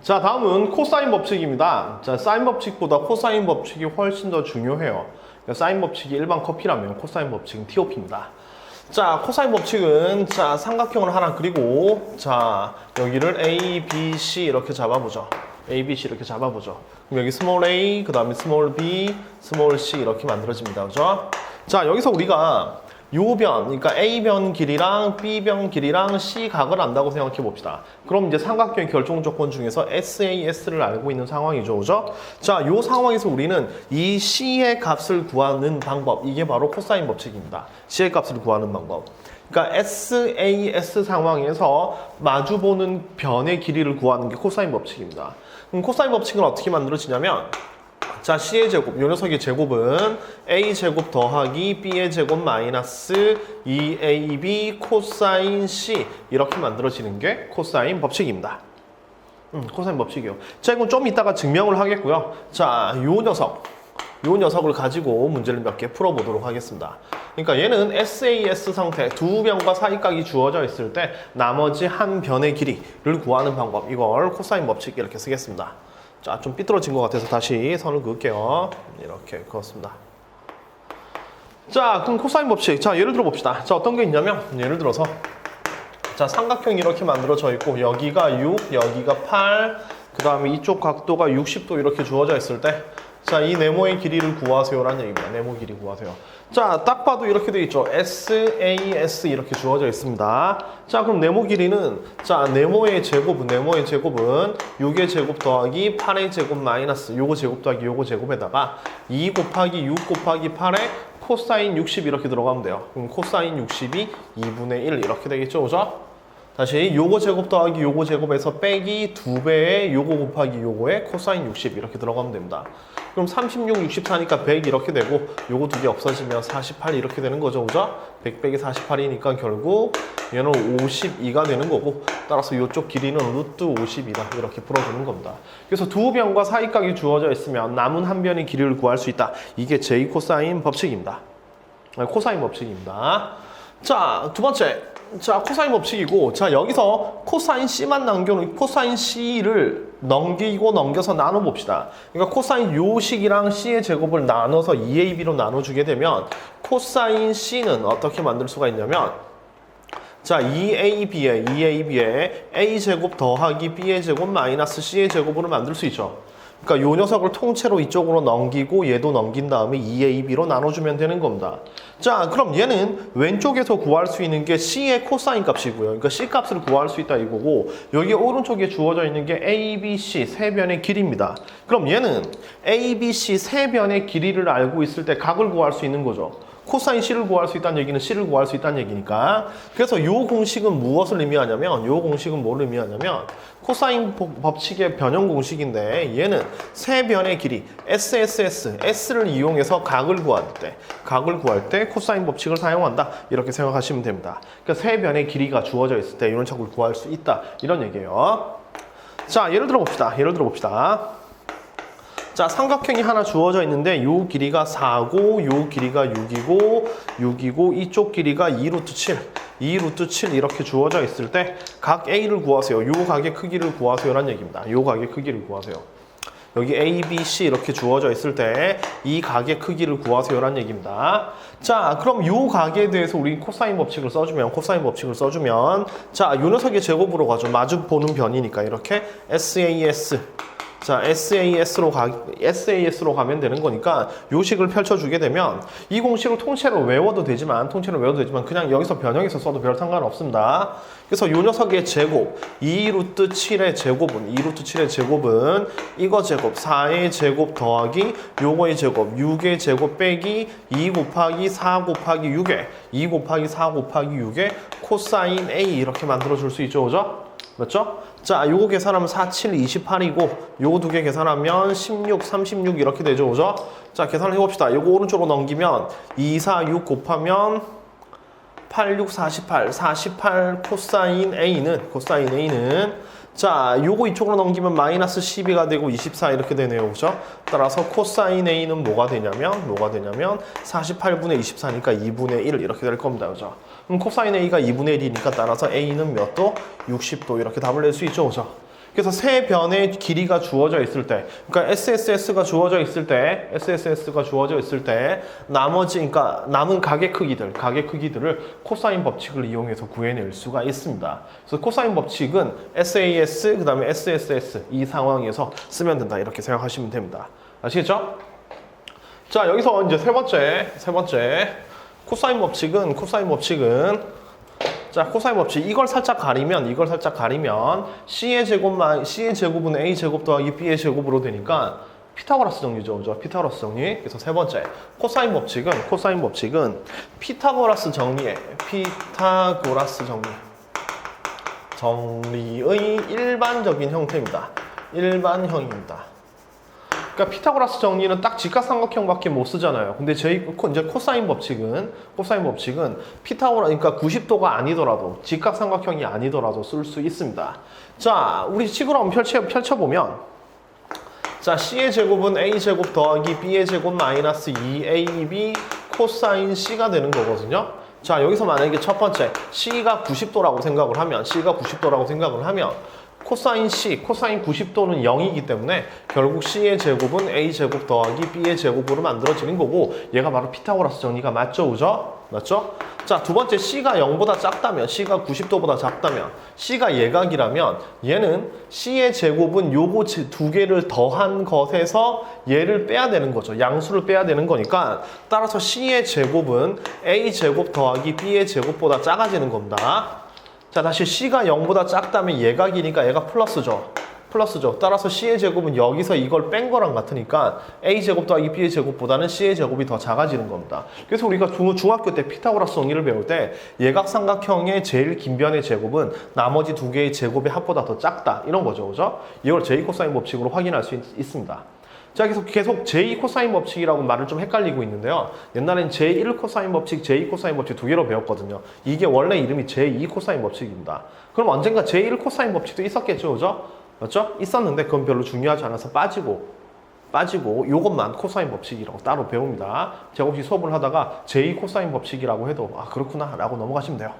자, 다음은 코사인 법칙입니다. 자, 사인 법칙보다 코사인 법칙이 훨씬 더 중요해요. 그러니까 사인 법칙이 일반 커피라면 코사인 법칙은 TOP입니다. 자, 코사인 법칙은 자, 삼각형을 하나 그리고 자, 여기를 A, B, C 이렇게 잡아보죠. A, B, C 이렇게 잡아보죠. 그럼 여기 스몰 a, 그 다음에 스몰 b, 스몰 c 이렇게 만들어집니다. 그죠? 자, 여기서 우리가 요 변, 그러니까 A변 길이랑 B변 길이랑 C 각을 안다고 생각해 봅시다. 그럼 이제 삼각형의 결정 조건 중에서 SAS를 알고 있는 상황이죠. 그죠? 자, 요 상황에서 우리는 이 C의 값을 구하는 방법, 이게 바로 코사인 법칙입니다. C의 값을 구하는 방법. 그러니까 SAS 상황에서 마주보는 변의 길이를 구하는 게 코사인 법칙입니다. 그럼 코사인 법칙은 어떻게 만들어지냐면 자, C의 제곱, 요 녀석의 제곱은 A제곱 더하기 B의 제곱 마이너스 2AB 코사인 C 이렇게 만들어지는 게 코사인 법칙입니다. 코사인 법칙이요. 자, 이건 좀 이따가 증명을 하겠고요. 자, 요 녀석을 가지고 문제를 몇 개 풀어보도록 하겠습니다. 그러니까 얘는 SAS 상태, 두 변과 사이각이 주어져 있을 때 나머지 한 변의 길이를 구하는 방법, 이걸 코사인 법칙 이렇게 쓰겠습니다. 자, 좀 삐뚤어진 것 같아서 다시 선을 그을게요. 이렇게 그었습니다. 자, 그럼 코사인 법칙. 자, 예를 들어 봅시다. 자, 어떤 게 있냐면, 예를 들어서, 자, 삼각형이 이렇게 만들어져 있고, 여기가 6, 여기가 8, 그 다음에 이쪽 각도가 60도 이렇게 주어져 있을 때, 자, 이 네모의 길이를 구하세요라는 얘기입니다. 네모 길이 구하세요. 자, 딱 봐도 이렇게 돼 있죠. SAS 이렇게 주어져 있습니다. 자, 그럼 네모 길이는 자, 네모의 제곱은 6의 제곱 더하기 8의 제곱 마이너스 요거 제곱 더하기 요거 제곱에다가 2 곱하기 6 곱하기 8에 코사인 60 이렇게 들어가면 돼요. 그럼 코사인 60이 2분의 1 이렇게 되겠죠. 그죠? 다시 요거 제곱 더하기 요거 제곱에서 빼기 2배의 요거 곱하기 요거에 코사인 60 이렇게 들어가면 됩니다. 그럼 36, 64니까 100 이렇게 되고 요거 두 개 없어지면 48 이렇게 되는 거죠. 그죠? 100 빼기 48이니까 결국 얘는 52가 되는 거고 따라서 이쪽 길이는 루트 50이다. 이렇게 풀어주는 겁니다. 그래서 두 변과 사이각이 주어져 있으면 남은 한 변의 길이를 구할 수 있다. 이게 제2 코사인 법칙입니다. 코사인 법칙입니다. 자, 두 번째. 자, 코사인 법칙이고, 자, 여기서 코사인 C만 남겨놓고 코사인 C를 넘겨서 나눠봅시다. 그러니까 코사인 요 식이랑 C의 제곱을 나눠서 2AB로 나눠주게 되면 코사인 C는 어떻게 만들 수가 있냐면 자, 2AB에 A제곱 더하기 B의 제곱 마이너스 C의 제곱으로 만들 수 있죠. 그러니까 요 녀석을 통째로 이쪽으로 넘기고 얘도 넘긴 다음에 2AB로 나눠주면 되는 겁니다. 자, 그럼 얘는 왼쪽에서 구할 수 있는 게 C의 코사인 값이고요. 그러니까 C 값을 구할 수 있다 이거고 여기 오른쪽에 주어져 있는 게 ABC 세 변의 길이입니다. 그럼 얘는 ABC 세 변의 길이를 알고 있을 때 각을 구할 수 있는 거죠. 코사인 C를 구할 수 있다는 얘기는 C를 구할 수 있다는 얘기니까 그래서 요 공식은 무엇을 의미하냐면 요 공식은 뭐를 의미하냐면 코사인 법칙의 변형 공식인데 얘는 세 변의 길이 S를 이용해서 각을 구할 때 코사인 법칙을 사용한다 이렇게 생각하시면 됩니다. 그러니까 세 변의 길이가 주어져 있을 때 이런 척을 구할 수 있다 이런 얘기예요. 자, 예를 들어 봅시다. 자, 삼각형이 하나 주어져 있는데 요 길이가 4고 요 길이가 6이고 이쪽 길이가 2루트 7 이렇게 주어져 있을 때 각 A를 구하세요. 요 각의 크기를 구하세요라는 얘기입니다. 요 각의 크기를 구하세요. 여기 A, B, C 이렇게 주어져 있을 때 이 각의 크기를 구하세요라는 얘기입니다. 자, 그럼 요 각에 대해서 우리 코사인 법칙을 써주면 자, 요 녀석의 제곱으로 가죠. 마주 보는 변이니까 이렇게 SAS 자, SAS로 가면 되는 거니까 요 식을 펼쳐주게 되면 이 공식을 통째로 외워도 되지만 그냥 여기서 변형해서 써도 별 상관없습니다. 그래서 요 녀석의 제곱 2루트 7의 제곱은 이거 제곱 4의 제곱 더하기 요거의 제곱 6의 제곱 빼기 2 곱하기 4 곱하기 6의 코사인 A 이렇게 만들어줄 수 있죠. 그죠? 맞죠? 자, 요거 계산하면 4, 7, 28이고 요거 두 개 계산하면 16, 36 이렇게 되죠. 그죠? 자, 계산을 해봅시다. 요거 오른쪽으로 넘기면 2, 4, 6 곱하면 8, 6, 48 코사인 A는 자, 요거 이쪽으로 넘기면 마이너스 12가 되고 24 이렇게 되네요. 그죠? 따라서 코사인 A는 뭐가 되냐면 48분의 24니까 2분의 1 이렇게 될 겁니다. 그죠? 그럼 코사인 A가 2분의 1이니까 따라서 A는 몇 도? 60도 이렇게 답을 낼 수 있죠. 그죠? 그래서 세 변의 길이가 주어져 있을 때, 그러니까 SSS가 주어져 있을 때, 나머지, 그러니까 남은 가계 크기들을 코사인 법칙을 이용해서 구해낼 수가 있습니다. 그래서 코사인 법칙은 SAS, 그 다음에 SSS 이 상황에서 쓰면 된다. 이렇게 생각하시면 됩니다. 아시겠죠? 자, 여기서 이제 세 번째. 코사인 법칙은 자, 코사인 법칙 이걸 살짝 가리면 C의 제곱은 A 제곱 더하기 B의 제곱으로 되니까 피타고라스 정리죠. 그죠? 피타고라스 정리. 그래서 세 번째 코사인 법칙은 피타고라스 정리의 일반적인 형태입니다. 일반형입니다. 그러니까 피타고라스 정리는 딱 직각삼각형밖에 못 쓰잖아요. 근데 이제 코사인 법칙은 그러니까 90도가 아니더라도 직각삼각형이 아니더라도 쓸 수 있습니다. 자, 우리 식으로 한번 펼쳐보면, 자, C의 제곱은 A 제곱 더하기 B의 제곱 마이너스 2AB 코사인 C가 되는 거거든요. 자, 여기서 만약에 첫 번째 C가 90도라고 생각을 하면 코사인 90도는 0이기 때문에 결국 C의 제곱은 A 제곱 더하기 B의 제곱으로 만들어지는 거고, 얘가 바로 피타고라스 정리가 맞죠? 그죠? 맞죠? 자, 두 번째 C가 0보다 작다면, C가 90도보다 작다면, C가 예각이라면 얘는 C의 제곱은 요거 두 개를 더한 것에서 얘를 빼야 되는 거죠. 양수를 빼야 되는 거니까 따라서 C의 제곱은 A 제곱 더하기 B의 제곱보다 작아지는 겁니다. 자, 다시 C가 0보다 작다면 예각이니까 얘가 플러스죠. 따라서 C의 제곱은 여기서 이걸 뺀 거랑 같으니까 A 제곱 더하기 B의 제곱보다는 C의 제곱이 더 작아지는 겁니다. 그래서 우리가 중학교 때 피타고라스 정리를 배울 때 예각삼각형의 제일 긴 변의 제곱은 나머지 두 개의 제곱의 합보다 더 작다. 이런 거죠. 그죠? 이걸 제2 코사인 법칙으로 확인할 수 있습니다. 자, 계속 제2 코사인 법칙이라고 말을 좀 헷갈리고 있는데요. 옛날엔 제1 코사인 법칙, 제2 코사인 법칙 두 개로 배웠거든요. 이게 원래 이름이 제2 코사인 법칙입니다. 그럼 언젠가 제1 코사인 법칙도 있었겠죠, 그죠? 맞죠? 있었는데 그건 별로 중요하지 않아서 빠지고 요것만 코사인 법칙이라고 따로 배웁니다. 제가 혹시 수업을 하다가 제2 코사인 법칙이라고 해도 아, 그렇구나 라고 넘어가시면 돼요.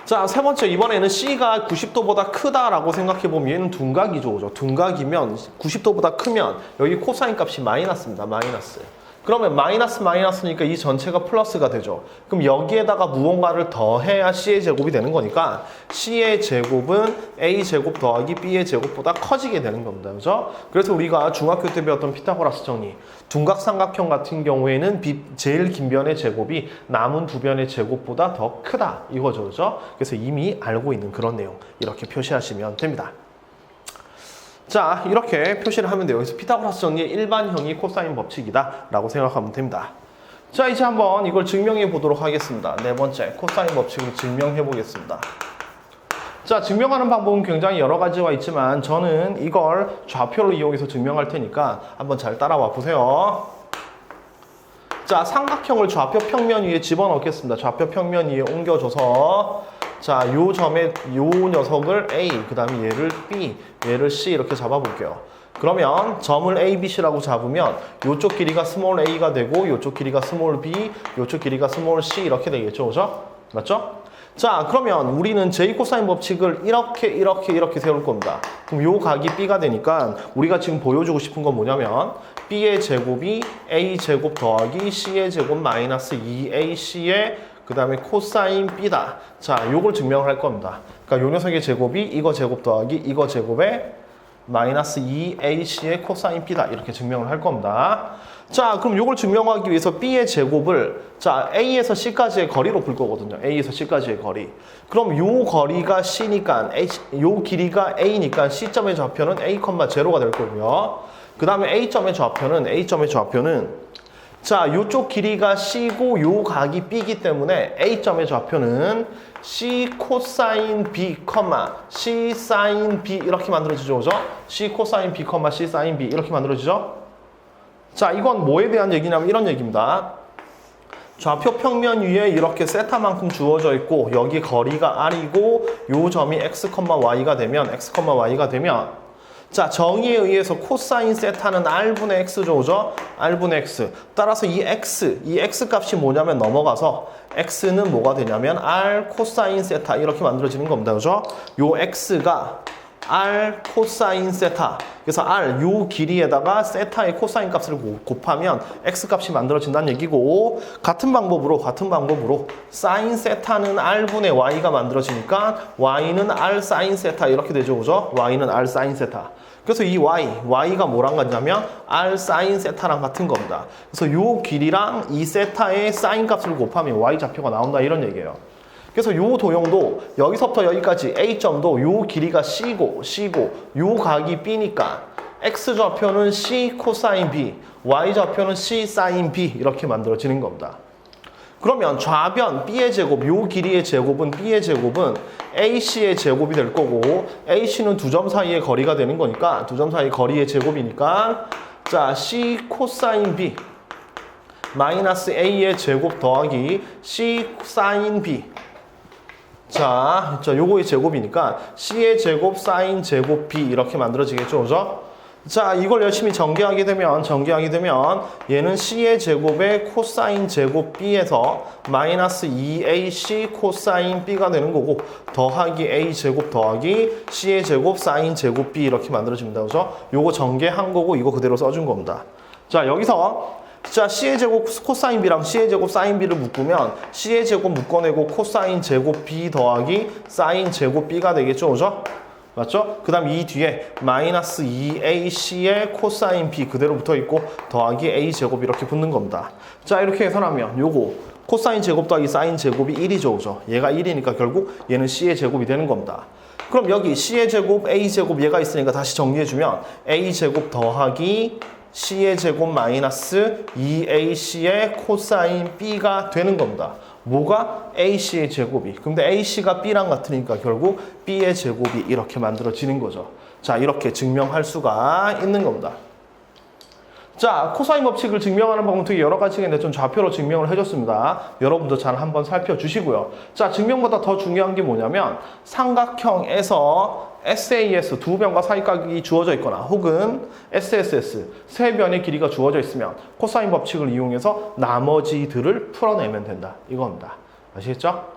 자, 세 번째, 이번에는 C가 90도보다 크다라고 생각해보면 얘는 둔각이죠. 그죠? 둔각이면 90도보다 크면 여기 코사인 값이 마이너스입니다. 마이너스. 그러면 마이너스니까 이 전체가 플러스가 되죠. 그럼 여기에다가 무언가를 더해야 C의 제곱이 되는 거니까 C의 제곱은 A 제곱 더하기 B의 제곱보다 커지게 되는 겁니다. 그죠? 그래서 우리가 중학교 때 배웠던 피타고라스 정리, 둔각삼각형 같은 경우에는 제일 긴 변의 제곱이 남은 두 변의 제곱보다 더 크다. 이거죠. 그죠? 그래서 이미 알고 있는 그런 내용 이렇게 표시하시면 됩니다. 자, 이렇게 표시를 하면 돼요. 그래서 피타고라스 정리의 일반형이 코사인 법칙이다 라고 생각하면 됩니다. 자, 이제 한번 이걸 증명해 보도록 하겠습니다. 네 번째, 코사인 법칙을 증명해 보겠습니다. 자, 증명하는 방법은 굉장히 여러 가지가 있지만 저는 이걸 좌표를 이용해서 증명할 테니까 한번 잘 따라와 보세요. 자, 삼각형을 좌표 평면 위에 집어넣겠습니다. 좌표 평면 위에 옮겨줘서, 자, 요 점에 요 녀석을 A, 그 다음에 얘를 B, 얘를 C 이렇게 잡아볼게요. 그러면 점을 A, B, C라고 잡으면 요쪽 길이가 스몰 a가 되고 요쪽 길이가 스몰 b, 요쪽 길이가 스몰 c 이렇게 되겠죠. 그죠? 맞죠? 자, 그러면 우리는 제2코사인 법칙을 이렇게 세울 겁니다. 그럼 요 각이 B가 되니까 우리가 지금 보여주고 싶은 건 뭐냐면 B의 제곱이 A 제곱 더하기 C의 제곱 마이너스 2AC의 그 다음에 코사인 B다. 자, 요걸 증명을 할 겁니다. 그러니까 요 녀석의 제곱이 이거 제곱 더하기 이거 제곱에 마이너스 2AC의 코사인 B다. 이렇게 증명을 할 겁니다. 자, 그럼 요걸 증명하기 위해서 B의 제곱을 자, A에서 C까지의 거리로 풀 거거든요. A에서 C까지의 거리. 그럼 요 거리가 C니까 요 길이가 A니까 C점의 좌표는 A, 0가 될 거고요. 그 다음에 A점의 좌표는 자, 요쪽 길이가 C고 요 각이 B이기 때문에 A점의 좌표는 C 코사인 B, C 사인 B 이렇게 만들어지죠. 그죠? C 코사인 B, C 사인 B 이렇게 만들어지죠? 자, 이건 뭐에 대한 얘기냐면 이런 얘기입니다. 좌표 평면 위에 이렇게 세타만큼 주어져 있고 여기 거리가 R이고 요 점이 X, Y가 되면 자, 정의에 의해서 코사인 세타는 R분의 X죠. 그죠? R분의 X. 따라서 이 X 값이 뭐냐면 넘어가서 X는 뭐가 되냐면 R 코사인 세타 이렇게 만들어지는 겁니다. 그죠? 요 X가 R 코사인 세타. 그래서 R 요 길이에다가 세타의 코사인 값을 곱하면 x 값이 만들어진다는 얘기고, 같은 방법으로 사인 세타는 R분의 Y가 만들어지니까 Y는 R 사인 세타 이렇게 되죠. 그죠? Y는 R 사인 세타. 그래서 이 Y가 뭐랑 같냐면 R 사인 세타랑 같은 겁니다. 그래서 요 길이랑 이 세타의 사인 값을 곱하면 Y 좌표가 나온다 이런 얘기예요. 그래서 요 도형도 여기서부터 여기까지 A점도 요 길이가 C고 요 각이 B니까 X좌표는 C 코사인 B, Y좌표는 C 사인 B 이렇게 만들어지는 겁니다. 그러면 좌변 B의 제곱, 요 길이의 제곱은 B의 제곱은 AC의 제곱이 될 거고, AC는 두 점 사이의 거리가 되는 거니까 두 점 사이의 거리의 제곱이니까 자 C 코사인 B 마이너스 A의 제곱 더하기 C 사인 B. 자, 요거의 제곱이니까 C의 제곱, 사인 제곱 B 이렇게 만들어지겠죠, 그죠? 자, 이걸 열심히 전개하게 되면 얘는 C의 제곱에 코사인 제곱 B에서 마이너스 2AC 코사인 B가 되는 거고, 더하기 A 제곱 더하기 C의 제곱, 사인 제곱 B 이렇게 만들어집니다, 그죠? 요거 전개한 거고 이거 그대로 써준 겁니다. 자, 여기서 자, C의 제곱 코사인 B랑 C의 제곱 사인 B를 묶으면 C의 제곱 묶어내고 코사인 제곱 B 더하기 사인 제곱 B가 되겠죠, 그죠? 맞죠? 그 다음 이 뒤에 마이너스 2AC의 코사인 B 그대로 붙어있고 더하기 A 제곱 이렇게 붙는 겁니다. 자, 이렇게 해설하면 요거 코사인 제곱 더하기 사인 제곱이 1이죠, 그죠? 얘가 1이니까 결국 얘는 C의 제곱이 되는 겁니다. 그럼 여기 C의 제곱, A 제곱 얘가 있으니까 다시 정리해주면 A 제곱 더하기 C의 제곱 마이너스 2AC의 코사인 B가 되는 겁니다. 뭐가? AC의 제곱이. 근데 AC가 B랑 같으니까 결국 B의 제곱이 이렇게 만들어지는 거죠. 자, 이렇게 증명할 수가 있는 겁니다. 자, 코사인 법칙을 증명하는 방법 되게 여러 가지가 있는데 좀 좌표로 증명을 해줬습니다. 여러분도 잘 한번 살펴주시고요. 자, 증명보다 더 중요한 게 뭐냐면 삼각형에서 SAS 두 변과 사이각이 주어져 있거나 혹은 SSS 세 변의 길이가 주어져 있으면 코사인 법칙을 이용해서 나머지들을 풀어내면 된다. 이겁니다. 아시겠죠?